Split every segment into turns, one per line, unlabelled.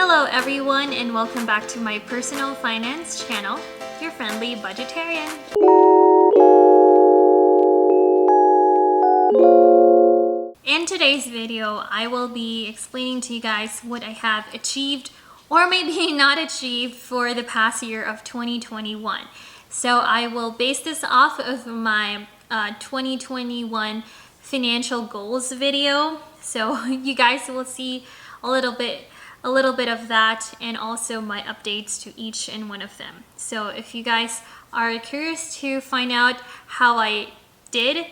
Hello everyone, and welcome back to my personal finance channel, Your Friendly Budgetarian. In today's video, I will be explaining to you guys what I have achieved or maybe not achieved for the past year of 2021. So I will base this off of my 2021 financial goals video. So you guys will see a little bit of that, and also my updates to each and one of them. So if you guys are curious to find out how I did,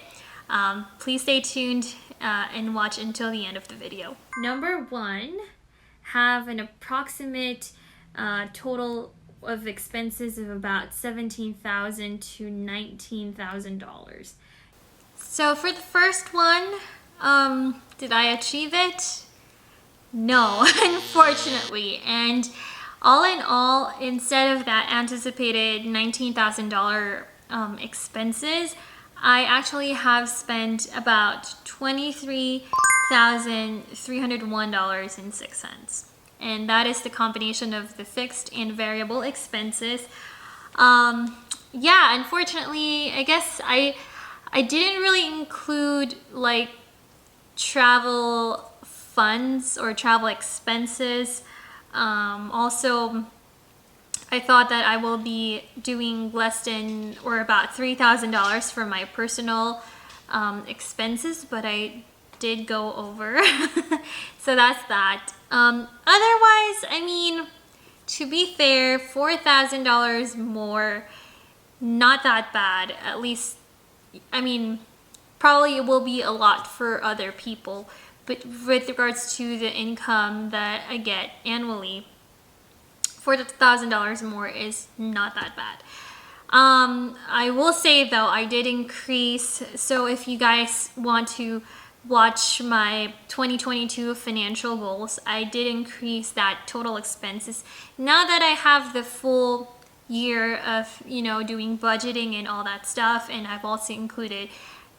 please stay tuned and watch until the end of the video. Number one, have an approximate total of expenses of about $17,000 to $19,000. So for the first one, did I achieve it? No, unfortunately. And all in all, instead of that anticipated $19,000 expenses, I actually have spent about $23,301.06. And that is the combination of the fixed and variable expenses. Yeah, unfortunately, I guess I didn't really include like travel funds or travel expenses. Also, I thought that I will be doing less than or about $3,000 for my personal expenses, but I did go over. So that's that. Otherwise, I mean, to be fair, $4,000 more, not that bad. At least, I mean, probably it will be a lot for other people, but with regards to the income that I get annually, $4,000 more is not that bad. I will say though, I did increase, so if you guys want to watch my 2022 financial goals, I did increase that total expenses. Now that I have the full year of, doing budgeting and all that stuff, and I've also included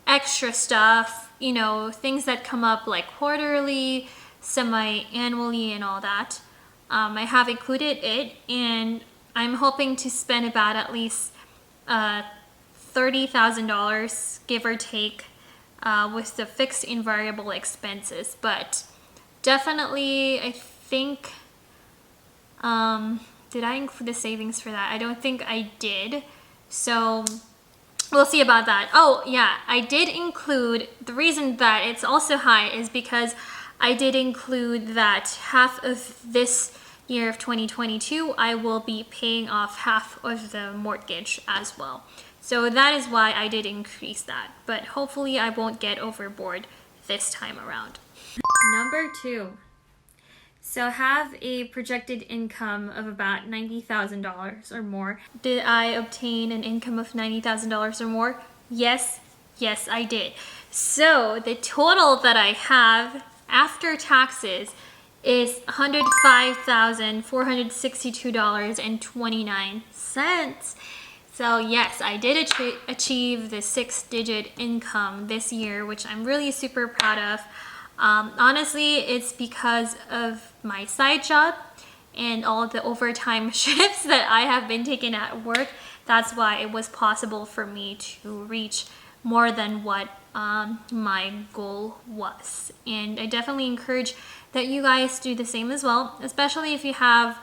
extra stuff, things that come up like quarterly, semi-annually and all that. I have included it, and I'm hoping to spend about at least $30,000, give or take, with the fixed and variable expenses. But definitely, I think, did I include the savings for that? I don't think I did. So we'll see about that. Oh yeah, I did include, the reason that it's also high is because I did include that half of this year of 2022, I will be paying off half of the mortgage as well. So that is why I did increase that. But hopefully I won't get overboard this time around. Number two. So have a projected income of about $90,000 or more. Did I obtain an income of $90,000 or more? Yes, I did. So the total that I have after taxes is $105,462.29. So yes, I did achieve the 6-digit income this year, which I'm really super proud of. Honestly, it's because of my side job and all the overtime shifts that I have been taking at work. That's why it was possible for me to reach more than what my goal was. And I definitely encourage that you guys do the same as well, especially if you have,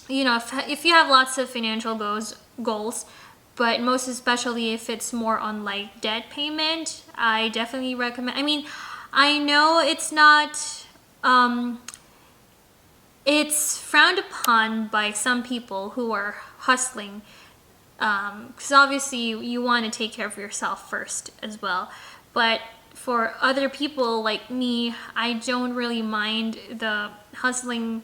if you have lots of financial goals, but most especially if it's more on like debt payment, I definitely recommend. I mean, I know it's not, it's frowned upon by some people who are hustling, because obviously you want to take care of yourself first as well. But for other people like me, I don't really mind the hustling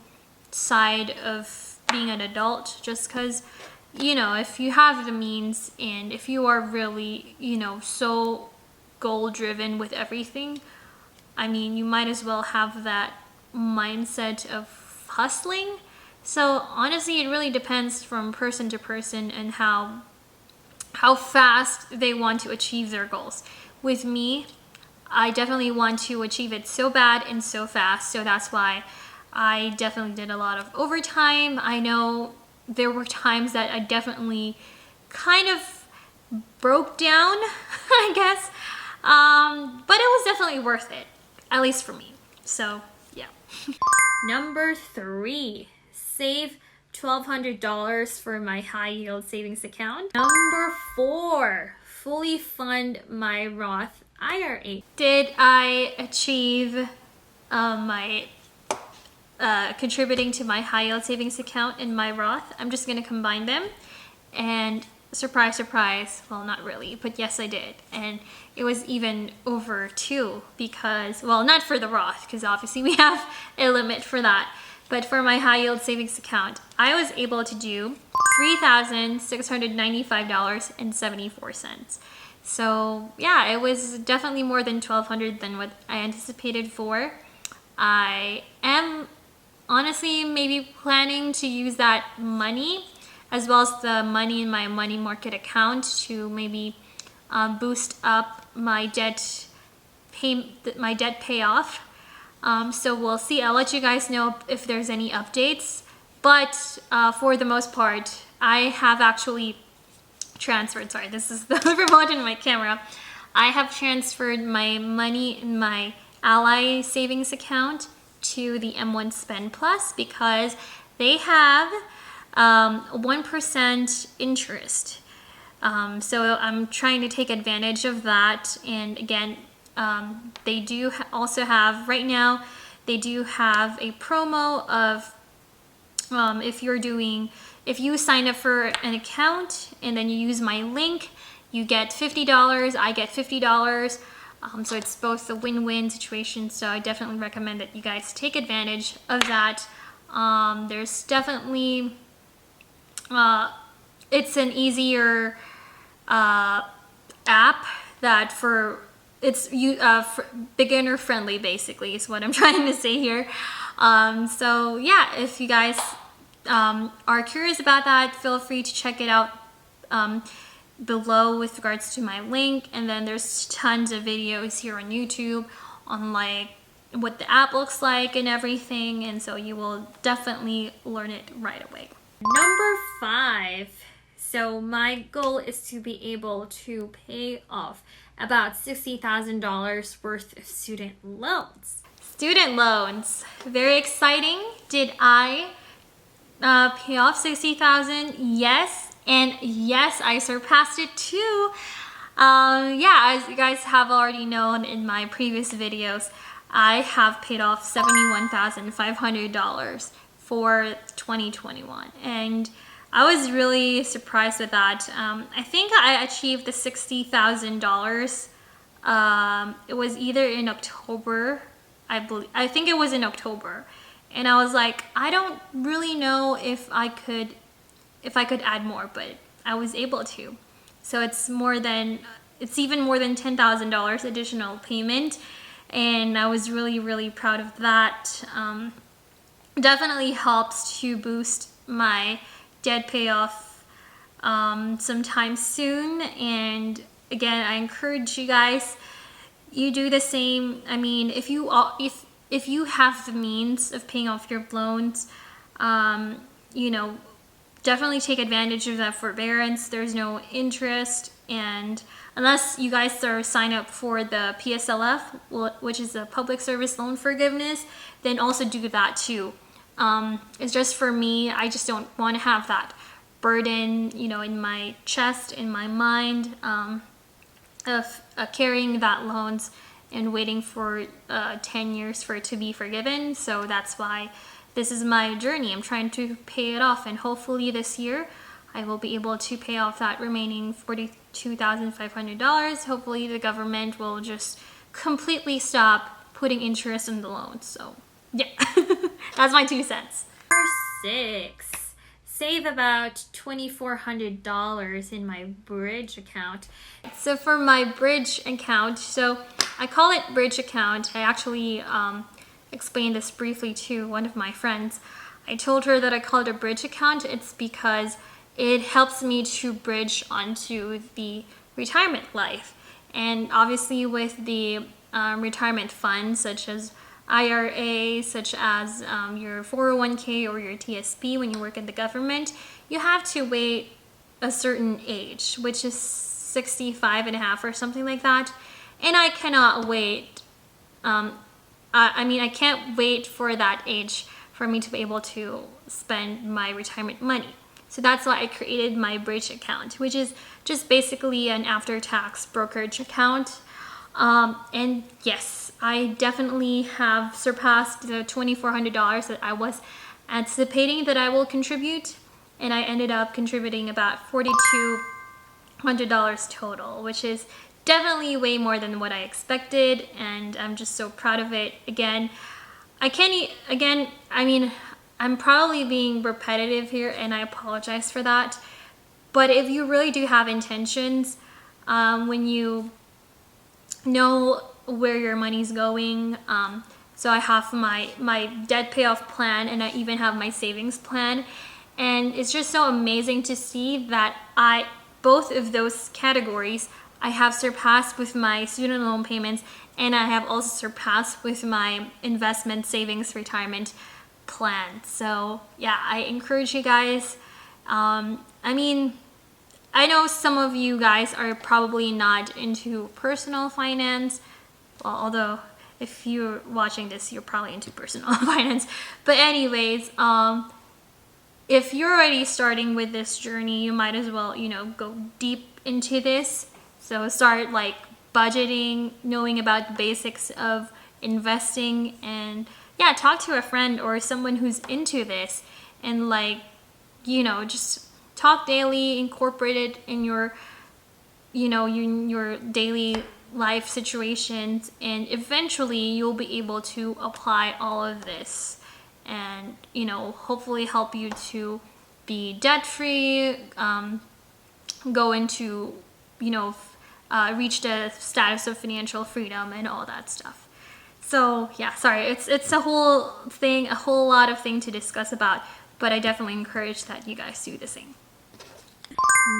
side of being an adult, just because, if you have the means and if you are really, so goal driven with everything, I mean, you might as well have that mindset of hustling. So honestly, it really depends from person to person and how fast they want to achieve their goals. With me, I definitely want to achieve it so bad and so fast, so that's why I definitely did a lot of overtime. I know there were times that I definitely kind of broke down, I guess. But it was definitely worth it, at least for me. So yeah. Number 3, save $1,200 for my high yield savings account. Number 4, fully fund my Roth IRA. Did I achieve my contributing to my high yield savings account in my Roth? I'm just gonna combine them, and surprise, surprise, well, not really, but yes, I did. And it was even over 2 because, well, not for the Roth, because obviously we have a limit for that, but for my high yield savings account, I was able to do $3,695.74. So yeah, it was definitely more than $1,200 than what I anticipated for. I am honestly maybe planning to use that money as well as the money in my money market account to maybe boost up my debt payoff. So we'll see. I'll let you guys know if there's any updates. But for the most part, I have actually transferred. Sorry, this is the remote in my camera. I have transferred my money in my Ally savings account to the M1 Spend Plus because they have 1% interest. So I'm trying to take advantage of that. And again, they do also have, right now, they do have a promo of if you sign up for an account and then you use my link, you get $50, I get $50. So it's both a win-win situation. So I definitely recommend that you guys take advantage of that. There's definitely, it's an easier app that it's beginner friendly, basically is what I'm trying to say here. So yeah, if you guys are curious about that, feel free to check it out below with regards to my link. And then there's tons of videos here on YouTube on like what the app looks like and everything, and so you will definitely learn it right away. Number 5, so my goal is to be able to pay off about $60,000 worth of student loans. Student loans, very exciting. Did I pay off $60,000? Yes, and yes, I surpassed it too. Yeah, as you guys have already known in my previous videos, I have paid off $71,500 for 2021, and I was really surprised with that. I think I achieved the $60,000. It was either in October, I think it was in October, and I was like, I don't really know if I could add more, but I was able to. So it's even more than $10,000 additional payment, and I was really, really proud of that. Definitely helps to boost my debt payoff sometime soon. And again, I encourage you guys, you do the same. I mean, if you have the means of paying off your loans, you know, definitely take advantage of that forbearance. There's no interest, and unless you guys are signed up for the PSLF, which is the Public Service Loan Forgiveness, then also do that too. It's just for me, I just don't want to have that burden, you know, in my chest, in my mind, of carrying that loans and waiting for 10 years for it to be forgiven. So that's why this is my journey. I'm trying to pay it off, and hopefully this year I will be able to pay off that remaining $42,500. Hopefully the government will just completely stop putting interest in the loans. So yeah, that's my 2 cents. Number 6, save about $2,400 in my Bridge account. So for my Bridge account, so I call it Bridge account. I actually explained this briefly to one of my friends. I told her that I call it a Bridge account. It's because it helps me to bridge onto the retirement life. And obviously with the retirement funds such as IRA, such as your 401k or your TSP when you work in the government, you have to wait a certain age, which is 65 and a half or something like that. And I cannot wait. I can't wait for that age for me to be able to spend my retirement money. So that's why I created my bridge account, which is just basically an after-tax brokerage account. And yes, I definitely have surpassed the $2,400 that I was anticipating that I will contribute. And I ended up contributing about $4,200 total, which is definitely way more than what I expected. And I'm just so proud of it. I'm probably being repetitive here, and I apologize for that. But if you really do have intentions, when you know where your money's going, so I have my debt payoff plan, and I even have my savings plan, and it's just so amazing to see that both of those categories I have surpassed with my student loan payments, and I have also surpassed with my investment, savings, retirement plan. So yeah, I encourage you guys. I know some of you guys are probably not into personal finance, well, although if you're watching this, you're probably into personal finance. But anyways, if you're already starting with this journey, you might as well, go deep into this. So start like budgeting, knowing about the basics of investing, and yeah, talk to a friend or someone who's into this, and just talk daily, incorporate it in your daily life situations, and eventually you'll be able to apply all of this and hopefully help you to be debt free, go into reach the status of financial freedom and all that stuff. So yeah, sorry, it's a whole lot of thing to discuss about, but I definitely encourage that you guys do the same.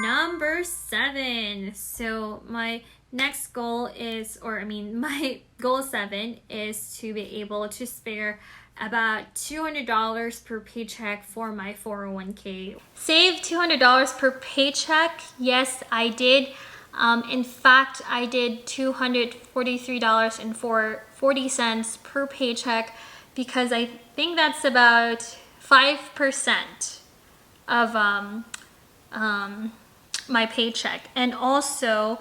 Number 7. So my next goal my goal 7 is to be able to spare about $200 per paycheck for my 401k. Save $200 per paycheck. Yes, I did. In fact, I did $243.40 per paycheck, because I think that's about 5% of my paycheck. And also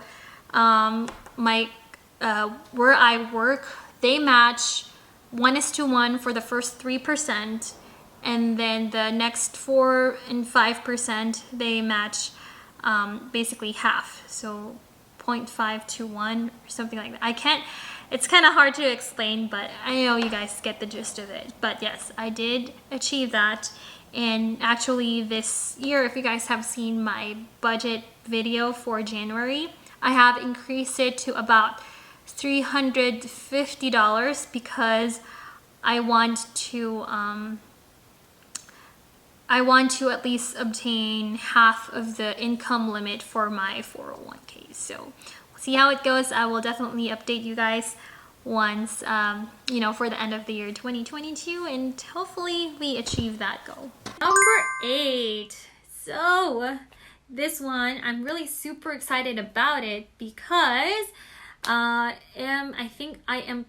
where I work, they match 1:1 for the first 3%, and then the next 4 and 5% they match basically half, so 0.5 to 1 or something like that. It's kind of hard to explain, but I know you guys get the gist of it. But yes, I did achieve that. And actually this year, if you guys have seen my budget video for January, I have increased it to about $350 because I want to at least obtain half of the income limit for my 401k. So we'll see how it goes. I will definitely update you guys once, for the end of the year 2022, and hopefully we achieve that goal. Number 8. So this one, I'm really super excited about it because I think I am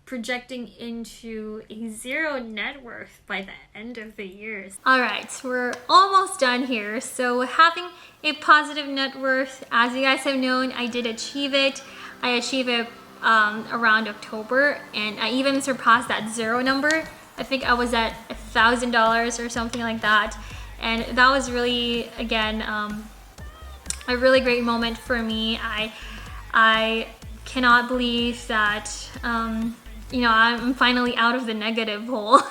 projecting into a zero net worth by the end of the year. All right, so we're almost done here. So having a positive net worth, as you guys have known, I did achieve it. I achieved it around October, and I even surpassed that zero number. I think I was at $1,000 or something like that, and that was really, again, a really great moment for me. I cannot believe that I'm finally out of the negative hole.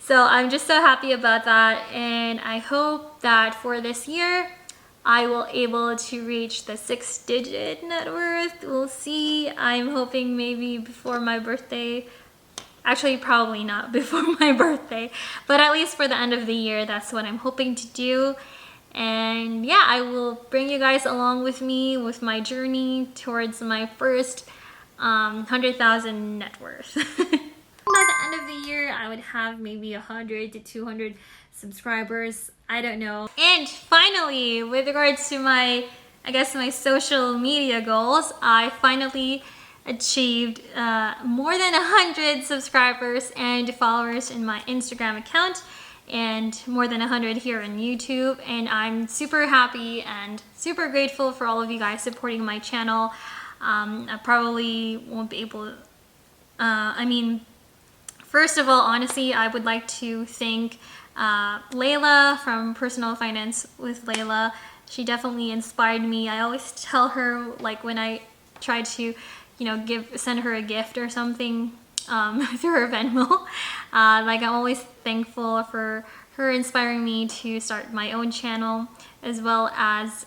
So I'm just so happy about that, and I hope that for this year I will able to reach the 6-digit net worth. We'll see. I'm hoping maybe before my birthday. Actually, probably not before my birthday, but at least for the end of the year, that's what I'm hoping to do. And yeah, I will bring you guys along with me with my journey towards my first 100,000 net worth. by the end of the year, I would have maybe 100 to 200 subscribers. I don't know. And finally, with regards to my social media goals, I finally achieved more than 100 subscribers and followers in my Instagram account, and more than 100 here on YouTube. And I'm super happy and super grateful for all of you guys supporting my channel. I probably won't be able to, first of all, honestly, I would like to thank Leila from Personal Finance with Leila. She definitely inspired me. I always tell her, like, when I try to, send her a gift or something through her Venmo. I'm always thankful for her inspiring me to start my own channel, as well as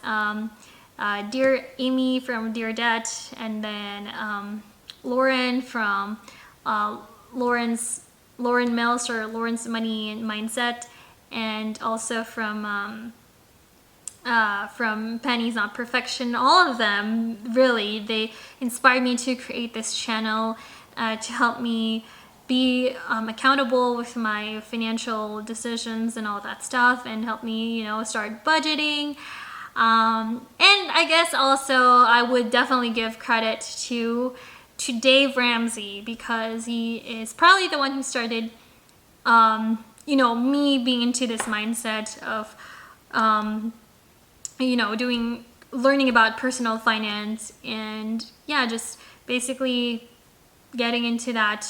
dear Amy from Dear Debt, and then Lauren from Lauren Mills, or Lauren's Money and Mindset, and also from Pennies, Not Perfection. All of them, really, they inspired me to create this channel to help me be accountable with my financial decisions and all that stuff, and help me, start budgeting. And I guess also I would definitely give credit to Dave Ramsey, because he is probably the one who started, me being into this mindset of, learning about personal finance, and just basically getting into that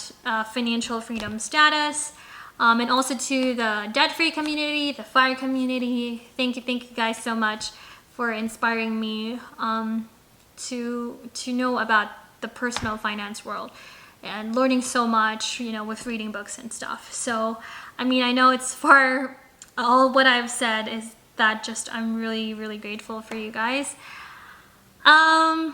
financial freedom status. And also to the debt-free community, the FIRE community. Thank you guys so much for inspiring me to know about the personal finance world, and learning so much, with reading books and stuff. So, I know it's all what I've said is that just I'm really, really grateful for you guys. So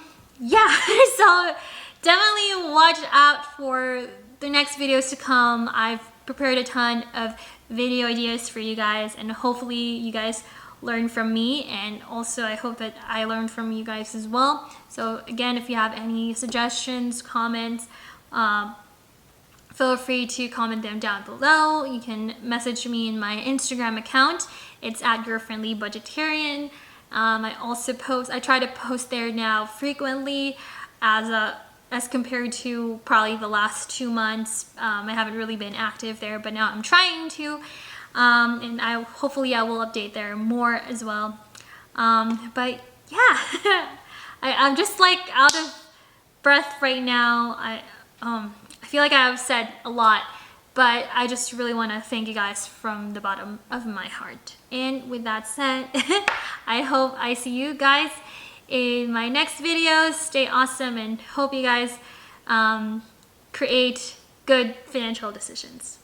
definitely watch out for the next videos to come. I've prepared a ton of video ideas for you guys, and hopefully you guys learn from me, and also I hope that I learned from you guys as well. So again, if you have any suggestions, comments, feel free to comment them down below. You can message me in my Instagram account. It's at Your Friendly Budgetarian. I try to post there now frequently, as compared to probably the last 2 months. I haven't really been active there, but now I'm trying to. And hopefully I will update there more as well. But yeah, I'm just like out of breath right now. I feel like I've said a lot, but I just really want to thank you guys from the bottom of my heart. And with that said, I hope I see you guys in my next videos. Stay awesome, and hope you guys create good financial decisions.